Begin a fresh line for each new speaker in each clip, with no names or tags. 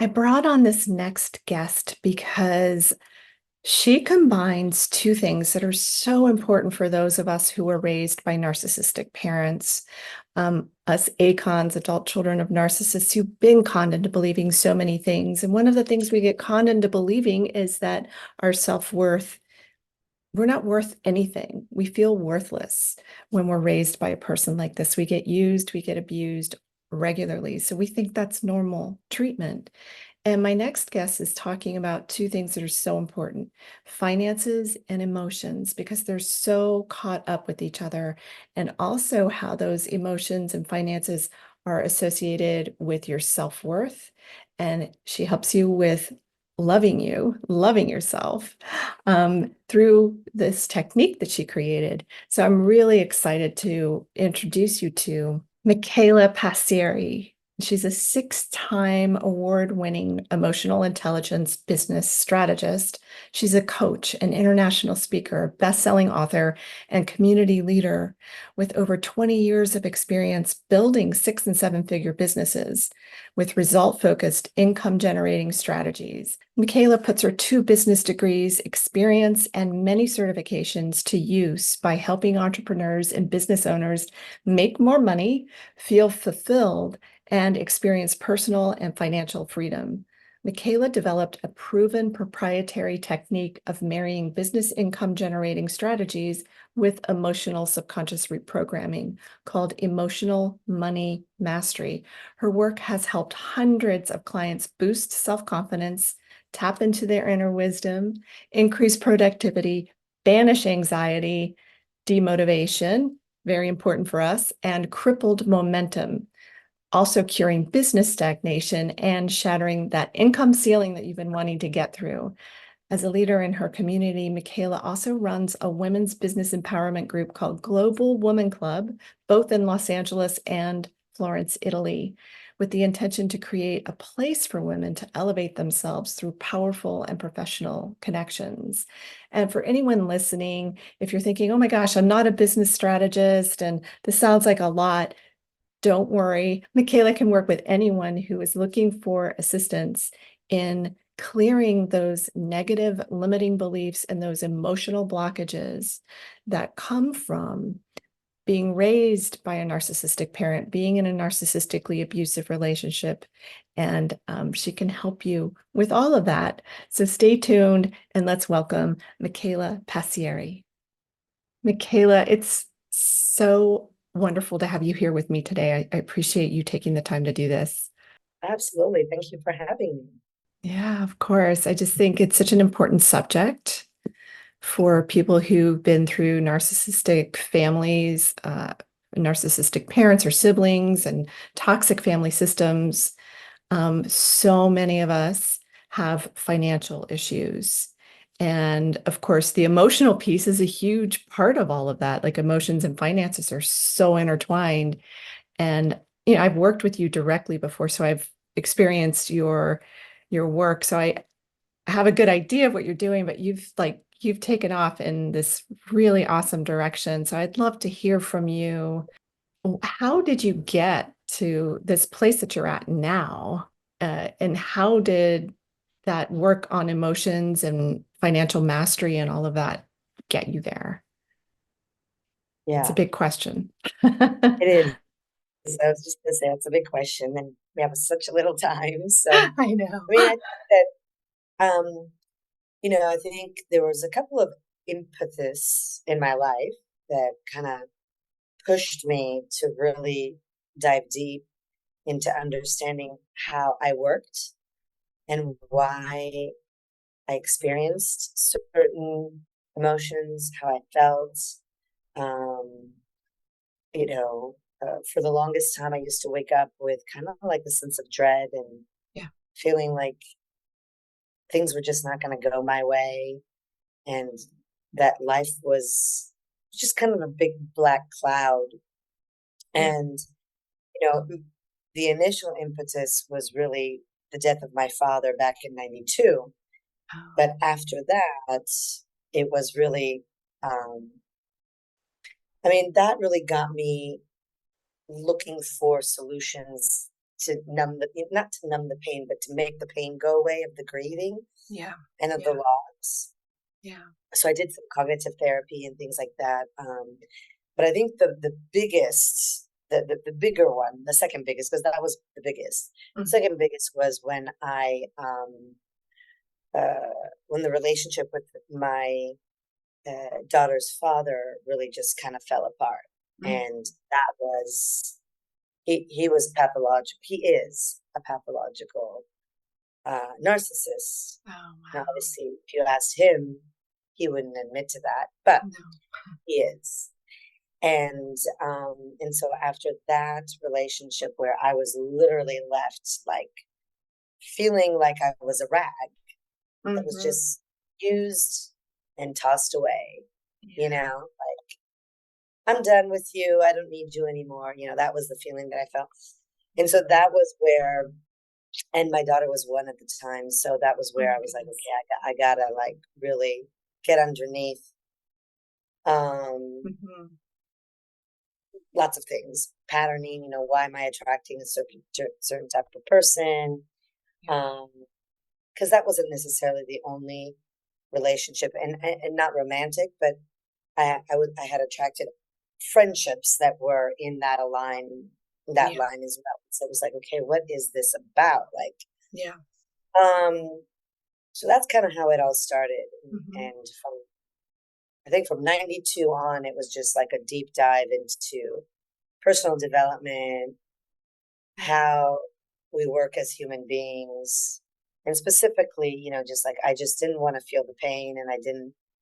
I brought on this next guest because she combines two things that are so important for those of us who were raised by narcissistic parents, us ACONs, adult children of narcissists who've been conned into believing so many things. And one of the things we get conned into believing is that our self-worth, we're not worth anything. We feel worthless when we're raised by a person like this. We get used, we get abused regularly. So we think that's normal treatment. And my next guest is talking about two things that are so important, finances and emotions, because they're so caught up with each other, and also how those emotions and finances are associated with your self-worth. And she helps you with loving you, loving yourself through this technique that she created. So I'm really excited to introduce you to Micaela Passeri. She's a six-time award-winning emotional intelligence business strategist. She's a coach, an international speaker, best-selling author, and community leader with over 20 years of experience building six- and seven-figure businesses with result-focused income-generating strategies. Micaela puts her two business degrees, experience, and many certifications to use by helping entrepreneurs and business owners make more money, feel fulfilled, and experience personal and financial freedom. Micaela developed a proven proprietary technique of marrying business income generating strategies with emotional subconscious reprogramming called emotional money mastery. Her work has helped hundreds of clients boost self-confidence, tap into their inner wisdom, increase productivity, banish anxiety, demotivation, very important for us, and crippled momentum, also curing business stagnation and shattering that income ceiling that you've been wanting to get through. As a leader in her community, Micaela also runs a women's business empowerment group called Global Woman Club, both in Los Angeles and Florence, Italy, with the intention to create a place for women to elevate themselves through powerful and professional connections. And for anyone listening, if you're thinking, oh my gosh, I'm not a business strategist and this sounds like a lot, don't worry. Micaela can work with anyone who is looking for assistance in clearing those negative limiting beliefs and those emotional blockages that come from being raised by a narcissistic parent, being in a narcissistically abusive relationship. And she can help you with all of that. So stay tuned and let's welcome Micaela Passeri. Micaela, it's so wonderful to have you here with me today. I appreciate you taking the time to do this.
Absolutely. Thank you for having me.
Yeah, of course. I just think it's such an important subject for people who've been through narcissistic families, narcissistic parents or siblings, and toxic family systems. So many of us have financial issues. And of course, the emotional piece is a huge part of all of that. Like emotions and finances are so intertwined. And I've worked with you directly before, so I've experienced your work. So I have a good idea of what you're doing, but you've taken off in this really awesome direction. So I'd love to hear from you. How did you get to this place that you're at now? And how did that work on emotions and financial mastery and all of that get you there? It's a
Yeah,
big question.
it is. I was just going to say it's a big question, and we have such a little time. So,
I know.
I think that, I think there was a couple of impetus in my life that kind of pushed me to really dive deep into understanding how I worked and why I experienced certain emotions, how I felt. Um, for the longest time, I used to wake up with kind of like a sense of dread and
Yeah.
feeling like things were just not going to go my way, and that life was just kind of a big black cloud.
Yeah.
And, you know, the initial impetus was really the death of my father back in 92.
Oh,
But after that, it was really, um, that really got me looking for solutions to numb not to numb the pain, but to make the pain go away of the grieving
Yeah.
and of the
Yeah.
loss.
Yeah.
So I did some cognitive therapy and things like that. But I think the biggest, the bigger one, the second biggest, because that was the biggest.
Mhm.
Second biggest was when the relationship with my daughter's father really just kind of fell apart,
Mm.
and that was he was pathological. He is a pathological narcissist.
Oh,
Now,
wow.
obviously, if you asked him, he wouldn't admit to that, but
No.
he is. And so after that relationship where I was literally left like feeling like I was a rag that was
Hmm.
just used and tossed away, you
Yeah.
know, like I'm done with you. I don't need you anymore. That was the feeling that I felt. And so that was where, and my daughter was one at the time. So that was
Oh
where
my
I was like,
goodness.
okay, I gotta like really get underneath um,
Hmm.
lots of things, patterning, why am I attracting a certain type of person?
Yeah.
Because that wasn't necessarily the only relationship, and not romantic, but I had attracted friendships that were in that
Yeah.
line as well. So it was like, okay, what is this about? Like,
Yeah.
um, so that's kind of how it all started.
Hmm.
And I think from 92 on, it was just like a deep dive into personal development,
Yeah.
how we work as human beings, and specifically, just like I just didn't want to feel the pain, and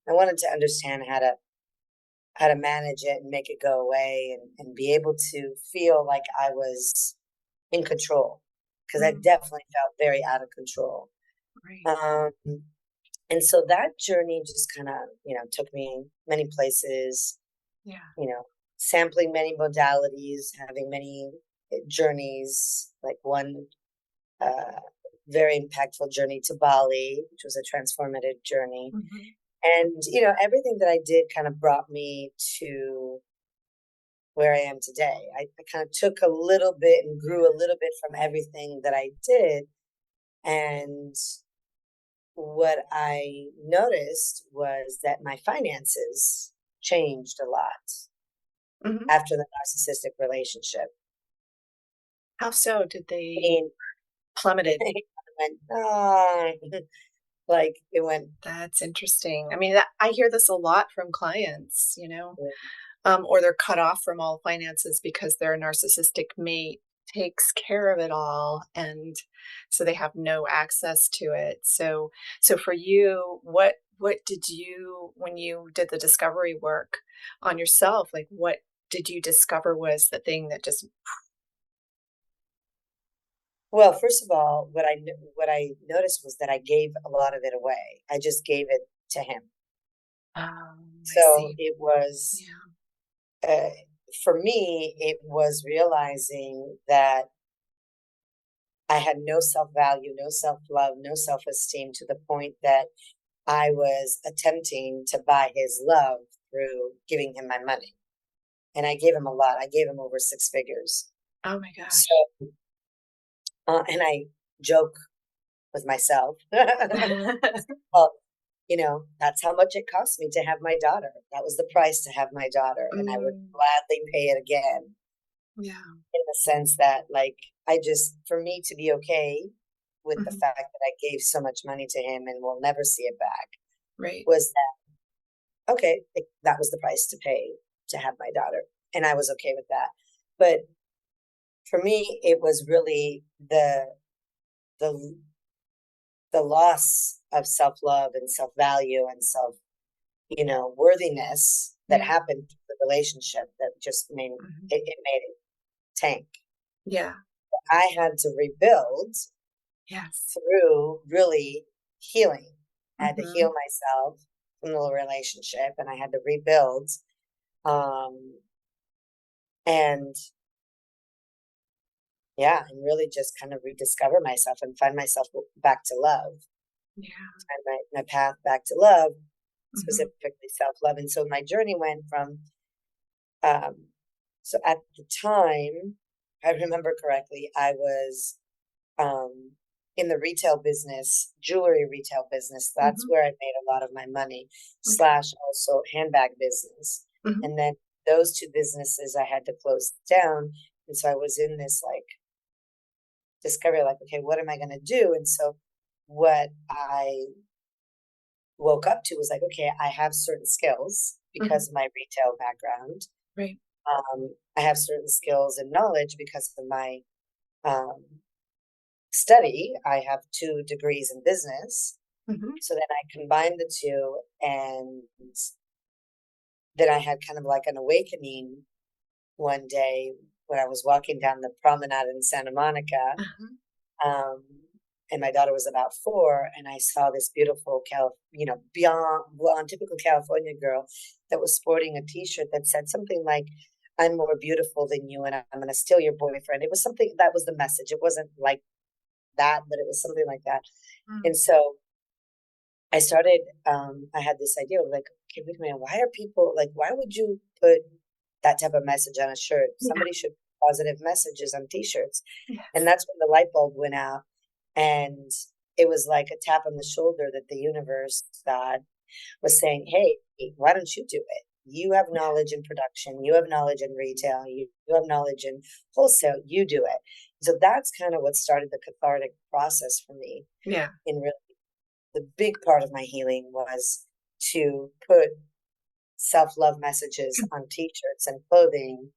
I wanted to understand how to manage it and make it go away, and be able to feel like I was in control, because I
Mm.
definitely felt very out of control.
Right.
Um, and so that journey just kind of, took me many places,
Yeah.
sampling many modalities, having many journeys, like one uh, very impactful journey to Bali, which was a transformative journey.
Hmm.
And, everything that I did kind of brought me to where I am today. I kind of took a little bit and grew a little bit from everything that I did. And what I noticed was that my finances changed a lot
Hmm.
after the narcissistic relationship.
How so? Did
I
they
mean,
plummeted?
it went, oh, like it went,
That's interesting. I mean, I hear this a lot from clients,
yeah.
or they're cut off from all finances because their narcissistic mate takes care of it all, and so they have no access to it. So for you, what did you, when you did the discovery work on yourself, like what did you discover was the thing that just,
Well, first of all, what I noticed was that I gave a lot of it away. I just gave it to him.
I
So
see.
it was,
Yeah.
uh, for me, it was realizing that I had no self value, no self love, no self esteem, to the point that I was attempting to buy his love through giving him my money. And I gave him a lot. I gave him over six figures.
Oh my gosh.
So, and I joke with myself. Well, that's how much it cost me to have my daughter. That was the price to have my daughter. And I would
Mm,
gladly pay it again,
yeah.
in the sense that, like, for me to be okay with the
Mhm.
fact that I gave so much money to him and will never see it back,
Right.
was that, okay, that was the price to pay to have my daughter. And I was okay with that. But for me, it was really the, the loss of self love and self value and self worthiness that
Yeah.
happened through the relationship that just made
Mhm.
it made it tank.
Yeah.
I had to rebuild
Yes.
through really healing. I had to heal
Mhm.
myself from the relationship, and I had to rebuild, um, and yeah, and really just kind of rediscover myself and find myself back to love,
Yeah.
find my path back to love,
Mhm.
specifically self love. And so my journey went from, um, so at the time, I remember correctly, I was um, in the retail business, jewelry retail business. That's
Hmm.
where I made a lot of my money,
Okay.
slash also handbag business.
Hmm.
And then those two businesses I had to close down. And so I was in this like discovery, like, okay, what am I going to do? And so what I woke up to was like, okay, I have certain skills
Hmm.
because of my retail background.
Right.
I have certain skills and knowledge because of my um, study. I have 2 degrees in business.
Hmm.
So then I combined the two, and then I had kind of like an awakening one day when I was walking down the promenade in Santa Monica.
Uh-huh.
Um, and my daughter was about 4, and I saw this beautiful, beyond blonde, typical California girl that was sporting a T-shirt that said something like, "I'm more beautiful than you, and I'm going to steal your boyfriend." It was something that was the message. It wasn't like that, but it was something like that.
Mm.
And so I started. I had this idea of like, okay, wait a minute. Why are people like? Why would you put that type of message on a shirt?
Yeah.
Somebody should put positive messages on T-shirts. And
Yes.
that's when the light bulb went out. And it was like a tap on the shoulder that the universe, God, was saying, hey, why don't you do it? You have knowledge in production, you have knowledge in retail, you have knowledge in wholesale, you do it. So that's kind of what started the cathartic process for me.
Yeah.
In really, the big part of my healing was to put self love messages on t shirts and clothing.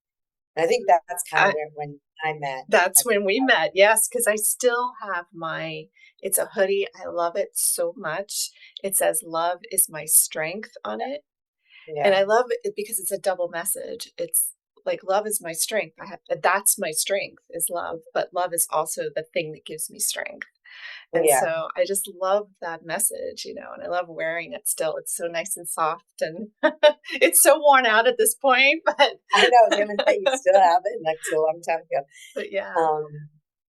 And I think that's kind of
I,
where when I met. I
that's
think,
when we met. Yes, because I still have it's a hoodie. I love it so much. It says love is my strength on it. And
yeah,
I love it because it's a double message. It's like love is my strength. That's my strength is love, but love is also the thing that gives me strength. And
yeah.
so I just love that message, and I love wearing it still. It's so nice and soft and it's so worn out at this point, but
I know, I was gonna say you still have it, like to a long time ago.
but yeah,
Um,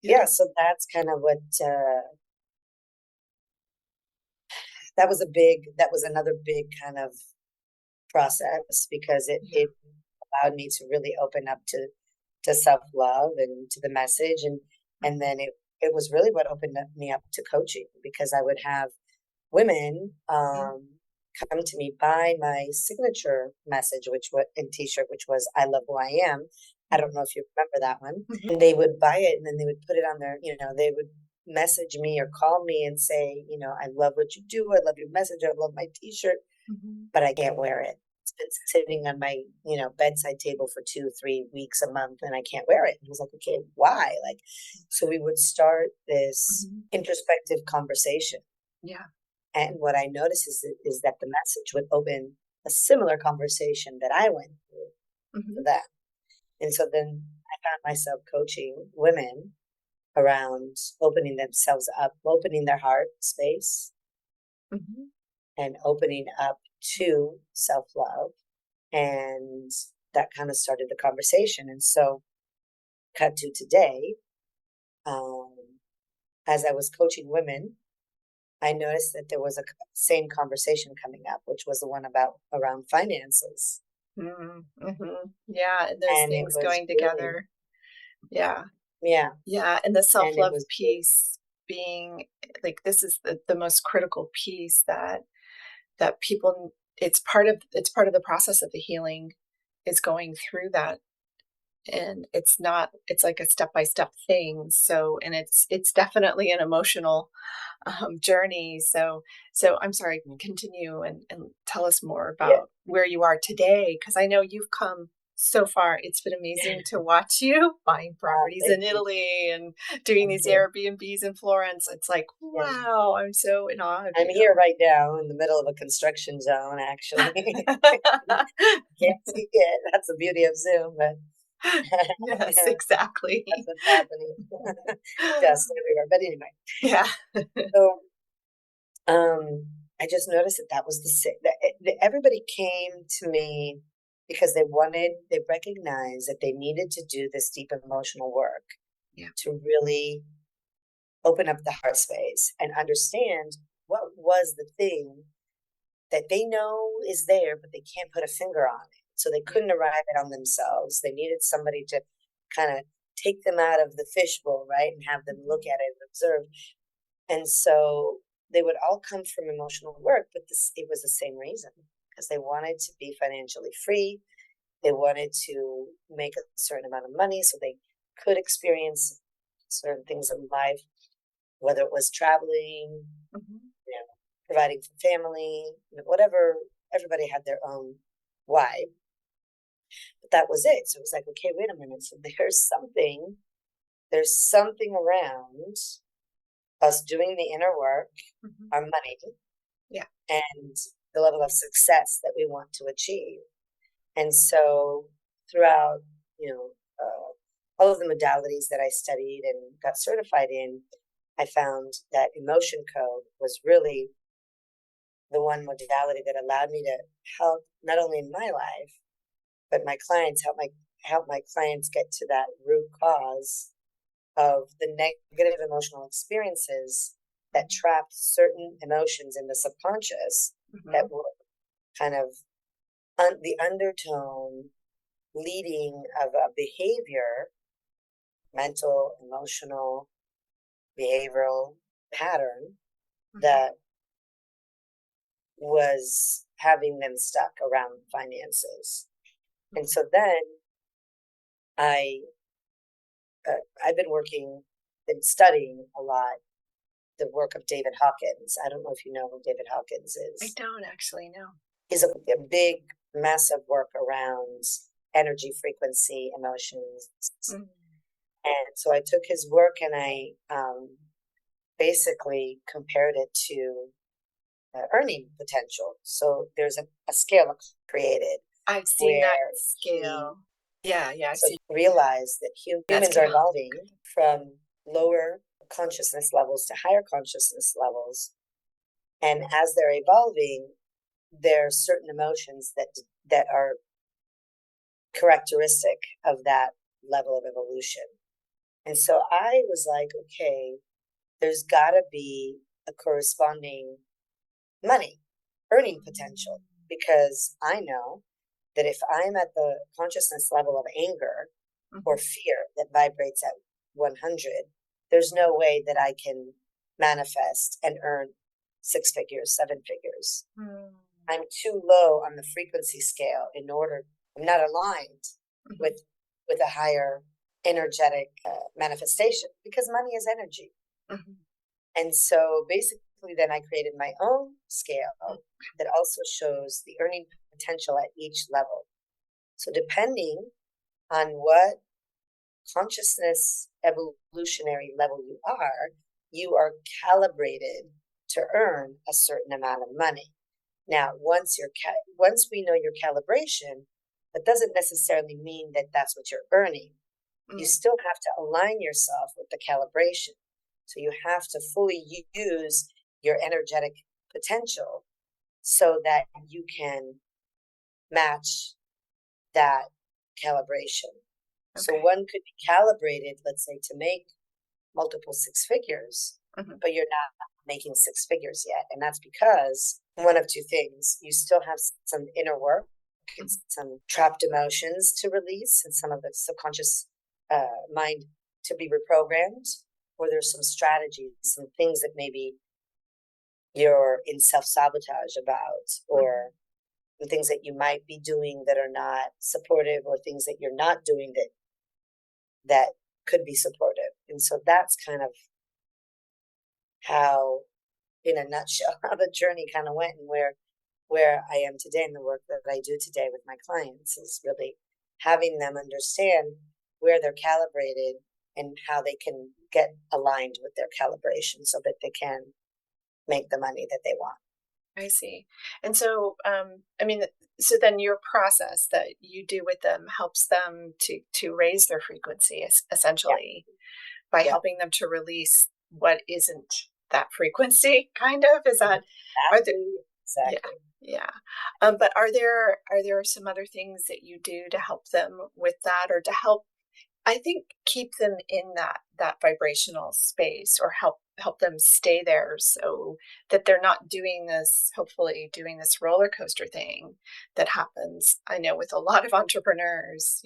yeah.
yeah, so that's kind of what that was another big kind of process because
Yeah.
it allowed me to really open up to self love and to the message, and then it was really what opened me up to coaching because I would have women
Mhm.
come to me buy my signature message, which was in T-shirt, which was "I love who I am." I don't know if you remember that one.
Mhm.
And they would buy it, and then they would put it on their, they would message me or call me and say, "I love what you do. I love your message. I love my T-shirt,
Mhm.
but I can't wear it. It's been sitting on my, bedside table for 2, 3 weeks, a month, and I can't wear it." And I was like, "Okay, why?" Like, so we would start this
Mhm.
introspective conversation,
Yeah.
and what I noticed is that the message would open a similar conversation that I went through for
Mhm.
them. And so then I found myself coaching women around opening themselves up, opening their heart space,
Mhm.
and opening up to self love. And that kind of started the conversation. And so, cut to today, um, as I was coaching women, I noticed that there was a same conversation coming up, which was the one about around finances.
Mhm. Mhm. Yeah, and those
And it
things
was
going
really,
together. Yeah.
yeah,
Yeah, and the
and it
self-love
was really,
piece being like this is the most critical piece that people it's part of the process of the healing is going through that, and it's like a step-by-step thing. So and it's definitely an emotional journey. So I'm sorry, continue and tell us more
yeah,
about where you are today, because I know you've come so far. It's been amazing to watch you buying properties
thank
in
you,
Italy and doing
thank
these
you.
Airbnbs in Florence. It's like,
Yeah.
wow, I'm so in awe of
I'm
you.
here right now in the middle of a construction zone, actually. Can't see it. That's the beauty of Zoom, but
Yes,
that's
exactly.
what's happening. Dust everywhere. But anyway,
Yeah.
so I just noticed that that was that everybody came to me because they recognized that they needed to do this deep emotional work
Yeah.
to really open up the heart space and understand what was the thing that they know is there, but they can't put a finger on it. So they
Yeah.
couldn't arrive it on themselves. They needed somebody to kind of take them out of the fishbowl, right, and have them look at it and observe. And so they would all come from emotional work, but it was the same reason, because they wanted to be financially free. They wanted to make a certain amount of money so they could experience certain things in life, whether it was traveling, providing for family, whatever. Everybody had their own why, but that was it. So it was like, okay, wait a minute. So there's something around us doing the inner work, our money, and the level of success that we want to achieve. And so throughout, all of the modalities that I studied and got certified in, I found that emotion code was really the one modality that allowed me to help not only in my life, but my clients, help my clients get to that root cause of the negative emotional experiences that trapped certain emotions in the subconscious that were kind of the undertone leading of a behavior, mental, emotional, behavioral pattern that was having them stuck around finances. And so then I've been studying a lot the work of David Hawkins. I don't know if you know who David Hawkins is.
I don't actually know.
He's a big, massive work around energy, frequency, emotions. And so I took his work and I basically compared it to earning potential. So there's a scale created.
I've seen that scale.
So realize that humans are evolving from lower consciousness levels to higher consciousness levels. And as they're evolving, there are certain emotions that are characteristic of that level of evolution. And so I was like, okay, there's got to be a corresponding money, earning potential, because I know that if I'm at the consciousness level of anger or fear that vibrates at 100, there's no way that I can manifest and earn 6 figures, 7 figures. I'm too low on the frequency scale I'm not aligned with a higher energetic manifestation, because money is energy. And so basically then I created my own scale that also shows the earning potential at each level. So depending on what consciousness evolutionary level you are calibrated to earn a certain amount of money. Now, once we know your calibration, that doesn't necessarily mean that that's what you're earning. You still have to align yourself with the calibration. So you have to fully use your energetic potential so that you can match that calibration. Okay. So one could be calibrated, let's say, to make multiple 6 figures, but you're not making 6 figures yet. And that's because one of two things: you still have some inner work and some trapped emotions to release and some of the subconscious mind to be reprogrammed, or there's some strategies, some things that maybe you're in self-sabotage about, or the things that you might be doing that are not supportive, or things that you're not doing that could be supportive. And so that's kind of how, in a nutshell, how the journey kind of went, and where I am today, and the work that I do today with my clients is really having them understand where they're calibrated and how they can get aligned with their calibration so that they can make the money that they want.
I see. And so, so then your process that you do with them helps them to raise their frequency, essentially, by helping them to release what isn't that frequency, kind of? Is that,
exactly.
Yeah. But are there some other things that you do to help them with that, or to help, I think, keep them in that vibrational space, or help them stay there so that they're not hopefully doing this roller coaster thing that happens, I know, with a lot of entrepreneurs,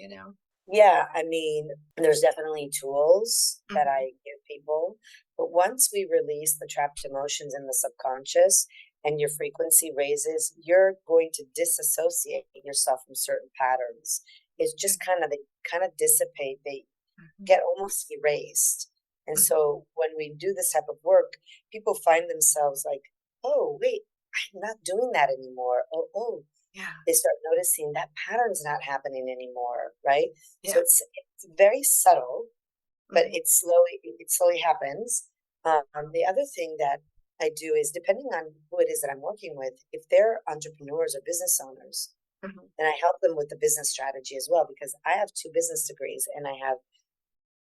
Yeah, I mean, there's definitely tools that
Mhm.
I give people, but once we release the trapped emotions in the subconscious and your frequency raises, you're going to disassociate yourself from certain patterns. It's
Yeah.
just kind of, they kind of dissipate, they
Mhm.
get almost erased. And
Mhm.
so when we do this type of work, people find themselves like, oh, wait, I'm not doing that anymore. Oh,
Yeah.
they start noticing that pattern's not happening anymore, right? So
Yeah.
it's very subtle, but
Mhm.
it slowly happens. The other thing that I do is, depending on who it is that I'm working with, if they're entrepreneurs or business owners,
Mhm.
then I help them with the business strategy as well, because I have 2 business degrees and I have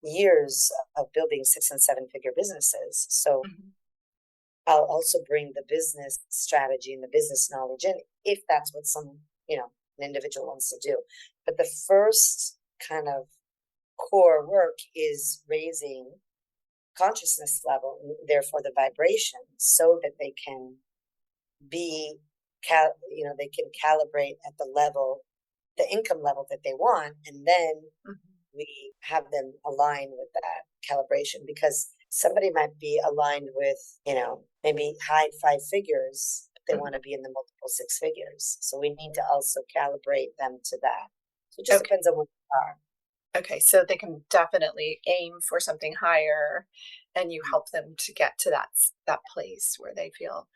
years of building 6 and 7 figure businesses. So
Mhm.
I'll also bring the business strategy and the business knowledge in, if that's what an individual wants to do. But the first kind of core work is raising consciousness level, and therefore the vibration, so that they can be, they can calibrate at the level, the income level that they want, and then
Mhm.
we have them align with that calibration, because somebody might be aligned with, maybe high 5 figures, but they want
Mhm.
to be in the multiple 6 figures. So we need to also calibrate them to that. So it just
Okay.
depends on what you are.
Okay. So they can definitely aim for something higher, and you help them to get to that place where they feel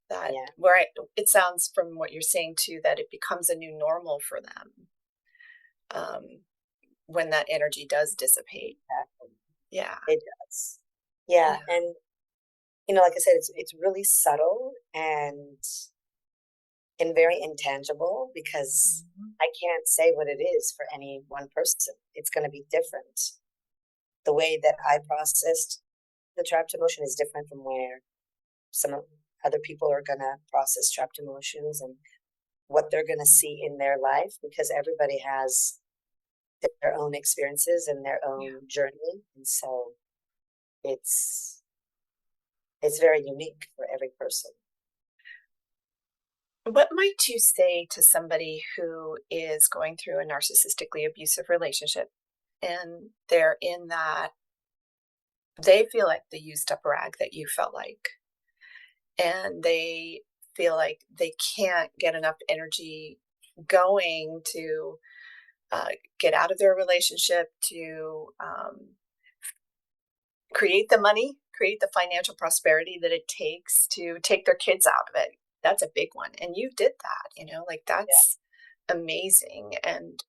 that
Yeah.
it sounds from what you're saying too that it becomes a new normal for them, um, when that energy does dissipate.
Exactly.
Yeah.
It does. Yeah.
Yeah.
And, like I said, it's really subtle and very intangible, because
Mhm.
I can't say what it is for any one person. It's going to be different. The way that I processed the trapped emotion is different from where some other people are going to process trapped emotions, and what they're going to see in their life, because everybody has their own experiences and their
Yeah.
own journey. And so it's it's very unique for every person.
What might you say to somebody who is going through a narcissistically abusive relationship and they're in that they feel like the used up rag that you felt like, and they feel like they can't get enough energy going to uh, get out of their relationship, to create the money, create the financial prosperity that it takes to take their kids out of it. That's a big one. And you did that, like
Yeah.
that's amazing. And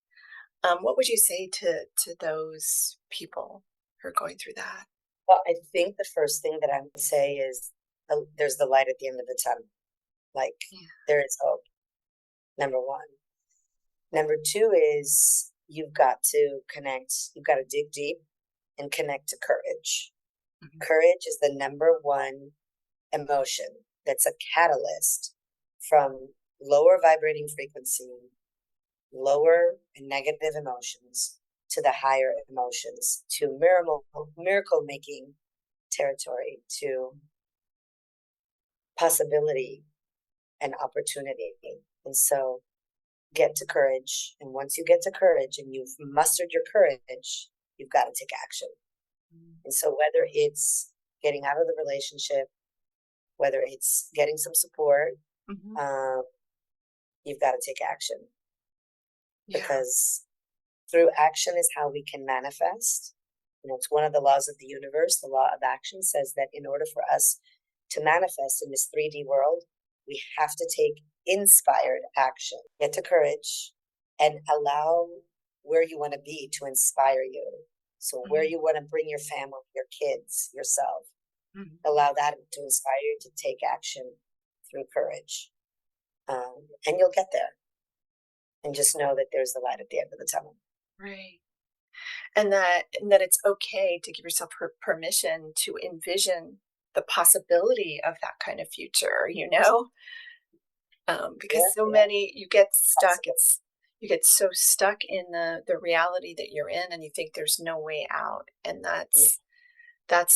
what would you say to those people who are going through that?
Well, I think the first thing that I would say is, there's the light at the end of the tunnel. Like,
Yeah.
there is hope, number one. Number two is, you've got to dig deep and connect to courage.
Mhm.
Courage is the number one emotion that's a catalyst from lower vibrating frequency, lower and negative emotions, to the higher emotions, to miracle making territory, to possibility and opportunity. And so get to courage. And once you get to courage and you've mustered your courage, you've got to take action. And so whether it's getting out of the relationship, whether it's getting some support,
Mhm.
um, you've got to take action,
Yeah.
because through action is how we can manifest. It's one of the laws of the universe. The law of action says that in order for us to manifest in this 3D world, we have to take inspired action. Get to courage and allow where you want to be to inspire you. So, where
Mhm.
you want to bring your family, your kids, yourself,
Mhm.
allow that to inspire you to take action through courage. And you'll get there. And just know that there's the light at the end of the tunnel.
Right. And that it's okay to give yourself permission to envision the possibility of that kind of future, because
Yeah,
so
yeah,
many you get stuck.
possible.
You get so stuck in the reality that you're in, and you think there's no way out, and that's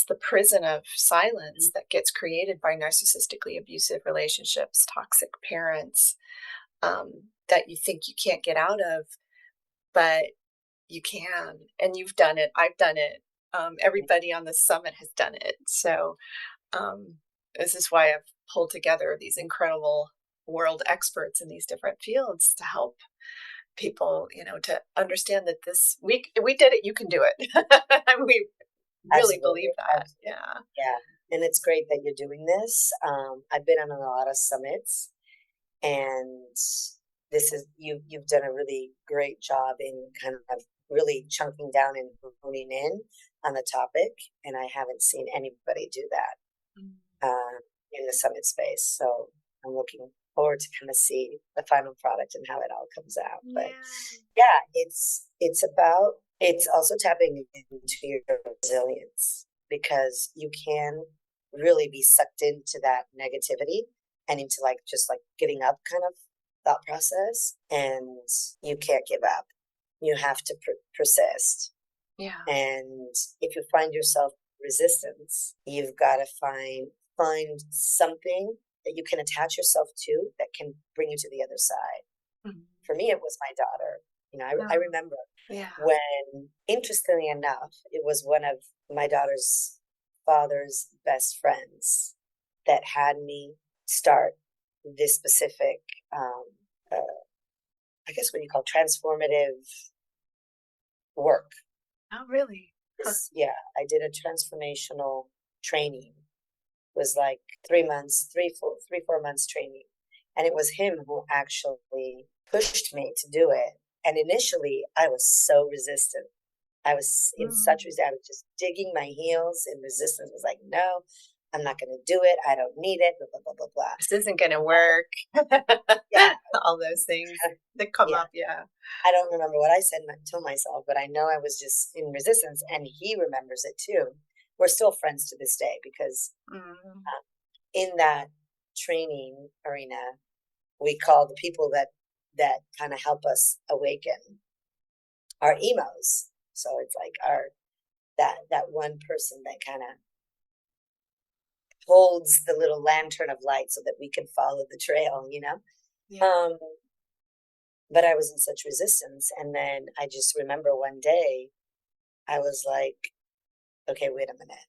the prison of silence that gets created by narcissistically abusive relationships, toxic parents, that you think you can't get out of, but You can, and you've done it. I've done it. Everybody on the summit has done it. So um, this is why I've pulled together these incredible world experts in these different fields to help people, to understand that we did it. You can do it. We really
Absolutely.
believe that.
Absolutely.
Yeah.
Yeah. And it's great that you're doing this. I've been on a lot of summits, and you've done a really great job in kind of really chunking down and honing in on the topic. And I haven't seen anybody do that
Mm.
in the summit space. So I'm looking forward to kind of see the final product and how it all comes out. But
Yeah.
yeah, it's also tapping into your resilience, because you can really be sucked into that negativity and into just like giving up kind of thought process, and you can't give up. You have to persist.
Yeah.
And if you find yourself resistance, you've got to find something that you can attach yourself to that can bring you to the other side.
Mhm.
For me, it was my daughter. I
Oh,
remember
yeah.
when, interestingly enough, it was one of my daughter's father's best friends that had me start this specific, um, uh, I guess what you call transformative work.
Oh, really? Huh.
Yeah, I did a transformational training. It was like 3 months, 4 months training. And it was him who actually pushed me to do it. And initially, I was so resistant. I was in such
Mm.
resistance. I was just digging my heels in resistance. I was like, no, I'm not going to do it. I don't need it. Blah, blah, blah, blah, blah.
This isn't going to work.
Yeah.
All those things that come
Yeah.
up. Yeah.
I don't remember what I said to myself, but I know I was just in resistance, and he remembers it too. We're still friends to this day, because
Mm.
in that training arena, we call the people that kind of help us awaken our emos. So it's like our that one person that kind of holds the little lantern of light so that we can follow the trail.
Yeah.
Um, but I was in such resistance, and then I just remember one day I was like, okay, wait a minute.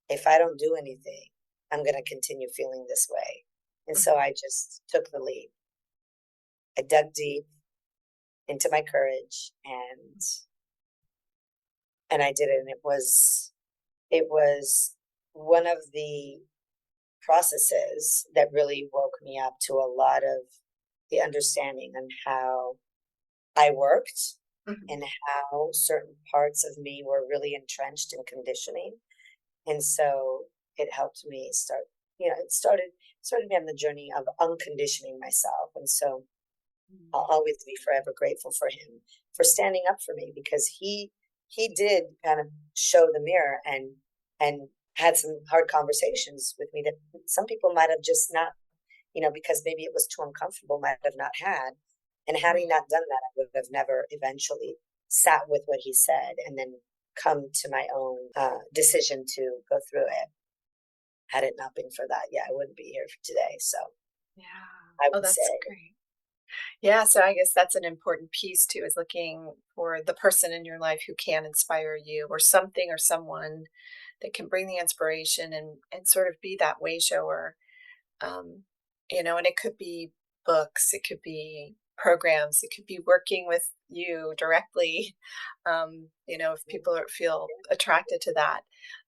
If I don't do anything, I'm going to continue feeling this way. And so
Mhm.
I just took the leap. I dug deep into my courage, and I did it. And it was one of the processes that really woke me up to a lot of the understanding on how I worked,
Mhm.
and how certain parts of me were really entrenched in conditioning. And so it helped me it started me on the journey of unconditioning myself. And so
Mhm.
I'll always be forever grateful for him for standing up for me, because he did kind of show the mirror, and had some hard conversations with me that some people might have just not, because maybe it was too uncomfortable, might have not had. And had he
Right.
not done that, I would have never eventually sat with what he said and then come to my own decision to go through it. Had it not been for that, yeah, I wouldn't be here for today. So
Yeah.
I
Oh,
would
that's
say,
great. Yeah. So I guess that's an important piece too, is looking for the person in your life who can inspire you, or something or someone that can bring the inspiration and sort of be that way shower. Um, and it could be books, it could be programs, it could be working with you directly. If
mm,
people feel
yeah,
attracted to that.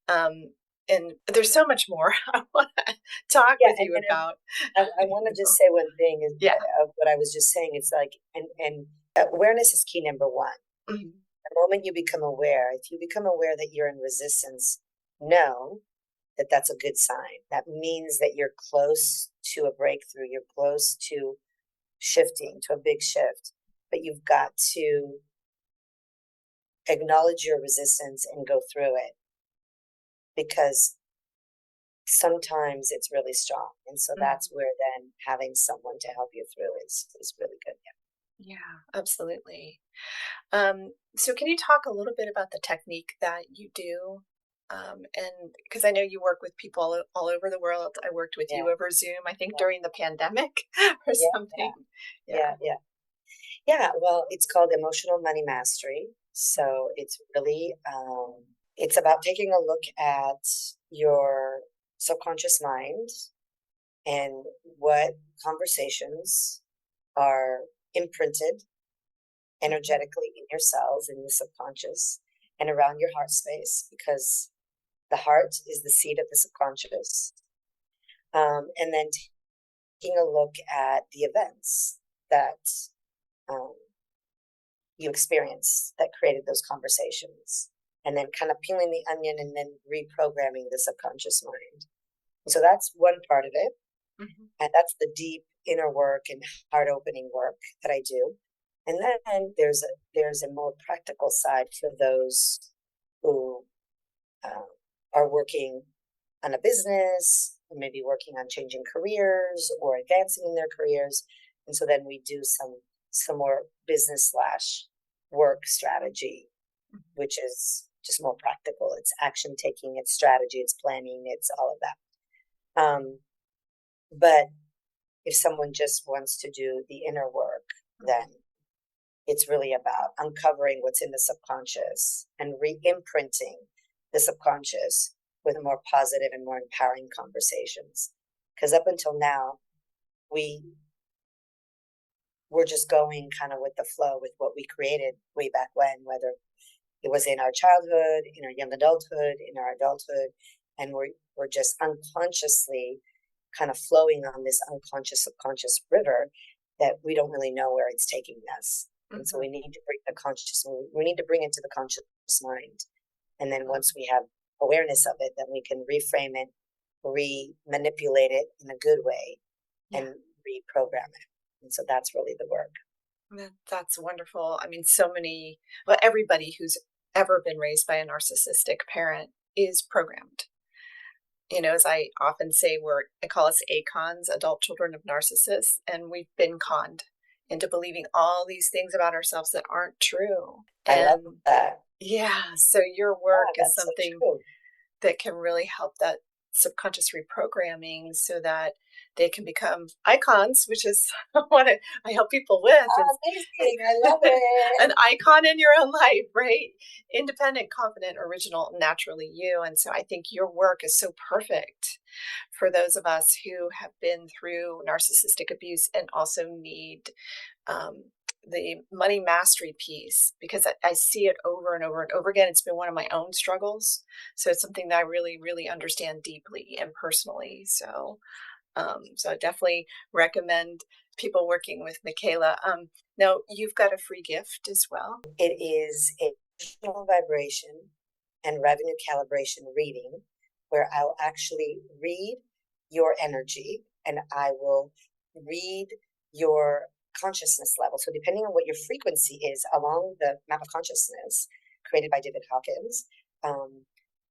Um, and there's so much more I want to talk
yeah,
with you about.
I want to just say one thing is,
Yeah.
of what I was just saying. It's like, and awareness is key number one.
Mhm.
The moment you become aware, if you become aware that you're in resistance, know that that's a good sign. That means that you're close to a breakthrough. You're close to shifting to a big shift, but you've got to acknowledge your resistance and go through it, because sometimes it's really strong. And so that's
Mhm.
where then having someone to help you through is really good.
Yeah, absolutely. So can you talk a little bit about the technique that you do? And because I know you work with people all over the world. I worked with
Yeah.
you over Zoom, I think during the pandemic or
Yeah.
something.
Yeah.
Yeah.
Yeah. Yeah, well, it's called Emotional Money Mastery. So it's really it's about taking a look at your subconscious mind and what conversations are imprinted energetically in your cells in the subconscious and around your heart space, because the heart is the seat of the subconscious. And then taking a look at the events that um, you experienced that created those conversations, and then kind of peeling the onion and then reprogramming the subconscious mind. And so that's one part of it. Mm-hmm. And that's the deep inner work and heart opening work that I do. And then there's a more practical side for those who are working on a business, or maybe working on changing careers or advancing in their careers. And so then we do some more business slash work strategy, which is just more practical. It's action taking, it's strategy, it's planning, it's all of that. But if someone just wants to do the inner work, then it's really about uncovering what's in the subconscious and re-imprinting the subconscious with more positive and more empowering conversations. Because up until now, we were just going kind of with the flow with what we created way back when, whether it was in our childhood, in our young adulthood, in our adulthood, and we're just unconsciously kind of flowing on this unconscious subconscious river that we don't really know where it's taking us. Mm-hmm. And so we need to bring the conscious, we need to bring it to the conscious mind. And then once we have awareness of it, then we can reframe it, re-manipulate it in a good way, and reprogram it. And so that's really the work.
That's wonderful. I mean, well, everybody who's ever been raised by a narcissistic parent is programmed. You know, as I often say, I call us ACONs, adult children of narcissists, and we've been conned into believing all these things about ourselves that aren't true.
I love that.
Yeah, so your work is something that can really help that subconscious reprogramming so that they can become icons, which is what I help people with.
Amazing. I love it.
An icon in your own life, right? Independent, confident, original, naturally you. And so I think your work is so perfect for those of us who have been through narcissistic abuse and also need the money mastery piece, because I see it over and over and over again. It's been one of my own struggles. So it's something that I really, really understand deeply and personally. So I definitely recommend people working with Micaela. Now, you've got a free gift as well.
It is a emotional vibration and revenue calibration reading, where I'll actually read your energy and I will read your consciousness level. So depending on what your frequency is along the map of consciousness created by David Hawkins,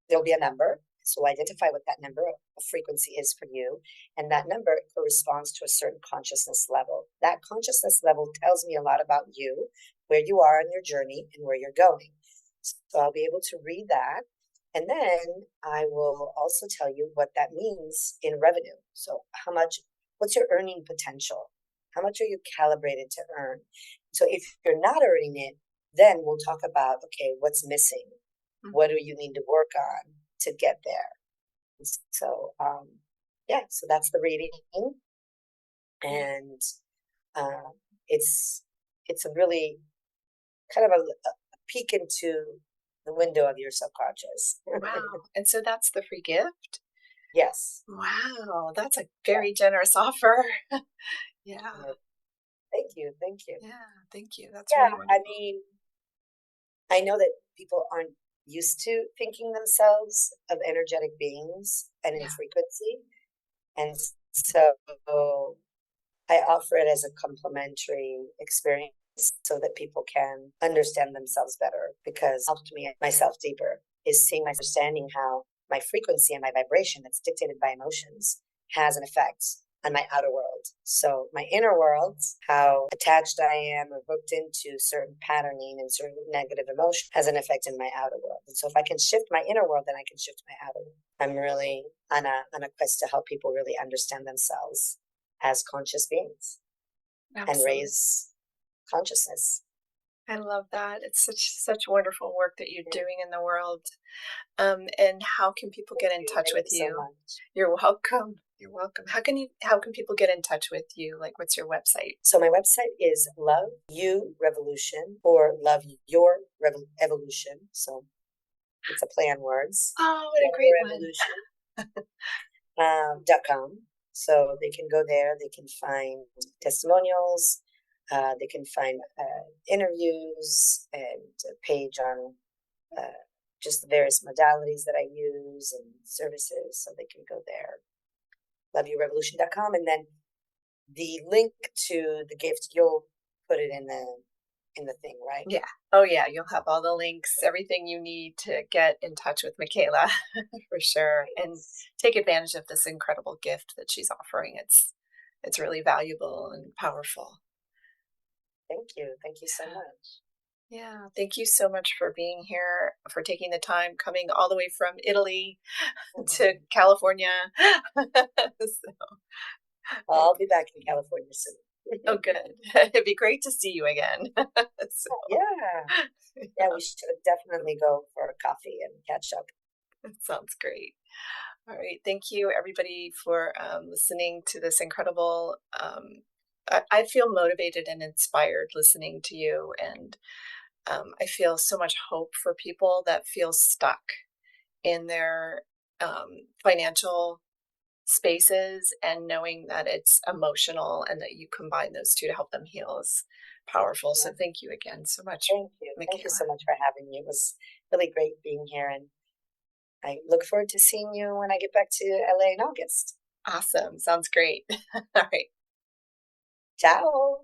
there'll be a number. So identify what that number of frequency is for you. And that number corresponds to a certain consciousness level. That consciousness level tells me a lot about you, where you are on your journey and where you're going. So I'll be able to read that. And then I will also tell you what that means in revenue. So what's your earning potential? How much are you calibrated to earn? So if you're not earning it, then we'll talk about, okay, what's missing? What do you need to work on to get there? So, so that's the reading. And it's a really kind of a peek into the window of your subconscious.
Wow. And so that's the free gift?
Yes.
Wow. That's a very generous offer. Yeah.
Thank you. Thank you.
Yeah. Thank you. That's really wonderful.
I mean, I know that people aren't used to thinking themselves of energetic beings and in frequency. And so I offer it as a complementary experience so that people can understand themselves better, because it helped me myself deeper is seeing my understanding how my frequency and my vibration that's dictated by emotions has an effect on my outer world. So my inner world, how attached I am or hooked into certain patterning and certain negative emotion, has an effect in my outer world. And so if I can shift my inner world, then I can shift my outer world. I'm really on a quest to help people really understand themselves as conscious beings. Absolutely. And raise consciousness.
I love that. It's such wonderful work that you're
Yeah.
doing in the world. And how can people get in touch
Thank
with
you so
you?
much.
You're welcome. You're welcome. How can people get in touch with you? Like, what's your website?
So my website is Love You Revolution or Love Your Evolution. So it's a play on words.
Oh, what a
Love
great
Your
one.
Evolution. .com. So they can go there. They can find testimonials. They can find interviews and a page on just the various modalities that I use and services. So they can go there. LoveYouRevolution.com, and then the link to the gift, you'll put it in the thing, right?
Yeah. Oh, yeah. You'll have all the links, everything you need to get in touch with Micaela for sure, and take advantage of this incredible gift that she's offering. It's really valuable and powerful.
Thank you. Thank you so much.
Yeah. Thank you so much for being here, for taking the time, coming all the way from Italy to California. So,
I'll be back in California soon.
oh, good. It'd be great to see you again. So,
Yeah. Yeah, we should definitely go for a coffee and catch up.
it sounds great. All right. Thank you, everybody, for listening to this incredible. I feel motivated and inspired listening to you. And I feel so much hope for people that feel stuck in their financial spaces, and knowing that it's emotional and that you combine those two to help them heal is powerful. So
Yeah.
thank you again so much,
Thank you. Thank you
Micaela.
so much for having me. It was really great being here, and I look forward to seeing you when I get back to LA in August.
Awesome. Sounds great. All right.
Ciao.